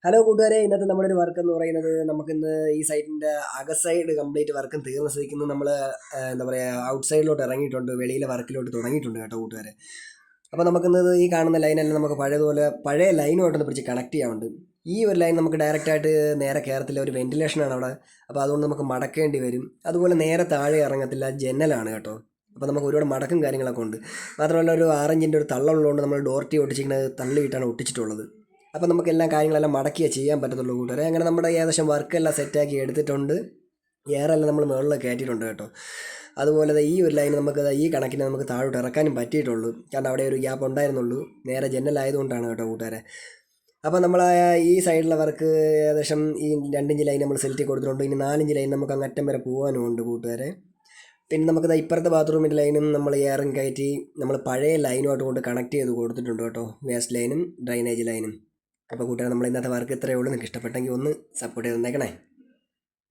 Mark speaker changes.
Speaker 1: Hello കൂട്ടുകാരെ, ഇന്നത്തെ നമ്മുടെ ഒരു വർക്ക് എന്ന് പറയുന്നത് നമുക്കിന്ന് ഈ സൈറ്റിൻ്റെ അകസൈഡ് കംപ്ലീറ്റ് വർക്കും തീർന്ന സ്ഥിതിക്കുന്നു നമ്മൾ എന്താ പറയുക ഔട്ട് സൈഡിലോട്ട് ഇറങ്ങിയിട്ടുണ്ട്, വെളിയിലെ വർക്കിലോട്ട് തുടങ്ങിയിട്ടുണ്ട് കേട്ടോ കൂട്ടുകാരെ. അപ്പോൾ നമുക്കിന്നത് ഈ കാണുന്ന ലൈനെല്ലാം നമുക്ക് പഴയ ലൈനുമായിട്ടൊന്ന് പിടിച്ച് കണക്ട് ചെയ്യാറുണ്ട്. ഈ ഒരു ലൈൻ നമുക്ക് ഡയറക്റ്റായിട്ട് നേരെ കയറത്തില്ല, ഒരു വെൻറ്റിലേഷനാണ് അവിടെ. അപ്പോൾ അതുകൊണ്ട് നമുക്ക് മടക്കേണ്ടി വരും. അതുപോലെ നേരെ താഴെ ഇറങ്ങത്തില്ല, ജനലാണ് കേട്ടോ. അപ്പോൾ നമുക്ക് ഒരുപാട് മടക്കും കാര്യങ്ങളൊക്കെ ഉണ്ട്. മാത്രമല്ല ഒരു 6 ഇഞ്ചിൻ്റെ ഒരു തള്ളുള്ളതുകൊണ്ട് നമ്മൾ ഡോർ ടീ ഒട്ടിച്ചിരിക്കുന്നത് തള്ളിയിട്ടാണ് ഒട്ടിച്ചിട്ടുള്ളത്. അപ്പോൾ നമുക്ക് എല്ലാ കാര്യങ്ങളെല്ലാം മടക്കിയേ ചെയ്യാൻ പറ്റത്തുള്ളൂ കൂട്ടുകാരെ. അങ്ങനെ നമ്മുടെ ഏകദേശം വർക്കെല്ലാം സെറ്റാക്കി എടുത്തിട്ടുണ്ട്. എയറെല്ലാം നമ്മൾ മുകളിൽ കയറ്റിയിട്ടുണ്ട് കേട്ടോ. അതുപോലെ ഈ ഒരു ലൈൻ നമുക്ക് ഈ കണക്കിന് നമുക്ക് താഴോട്ട് ഇറക്കാനും പറ്റിയിട്ടുള്ളൂ, കാരണം അവിടെ ഒരു ഗ്യാപ്പ് ഉണ്ടായിരുന്നുള്ളൂ. നേരെ ജനലായതുകൊണ്ടാണ് കേട്ടോ കൂട്ടുകാരെ. അപ്പോൾ നമ്മൾ ഈ സൈഡിലെ വർക്ക് ഏകദേശം ഈ 2 ഇഞ്ച് ലൈൻ നമ്മൾ സെലക്ട് കൊടുത്തിട്ടുണ്ട്. ഇനി 4 ഇഞ്ച് ലൈൻ നമുക്ക് അങ്ങറ്റം വരെ പോകാനും ഉണ്ട് കൂട്ടുകാരെ. പിന്നെ നമുക്കത് ഇപ്പുറത്തെ ബാത്റൂമിൻ്റെ ലൈനും നമ്മൾ എയറും കയറ്റി നമ്മൾ പഴയ ലൈനുമായിട്ട് കൊണ്ട് കണക്ട് ചെയ്ത് കൊടുത്തിട്ടുണ്ട് കേട്ടോ, വേസ്റ്റ് ലൈനും ഡ്രൈനേജ് ലൈനും. അപ്പോൾ കൂട്ടുകാരെ, നമ്മൾ ഇന്നത്തെ വർക്ക് ഇത്രയേ ഉള്ളൂ. നിങ്ങൾക്ക് ഇഷ്ടപ്പെട്ടെങ്കിൽ ഒന്ന് സപ്പോർട്ട് ചെയ്ത് തന്നേക്കണേ.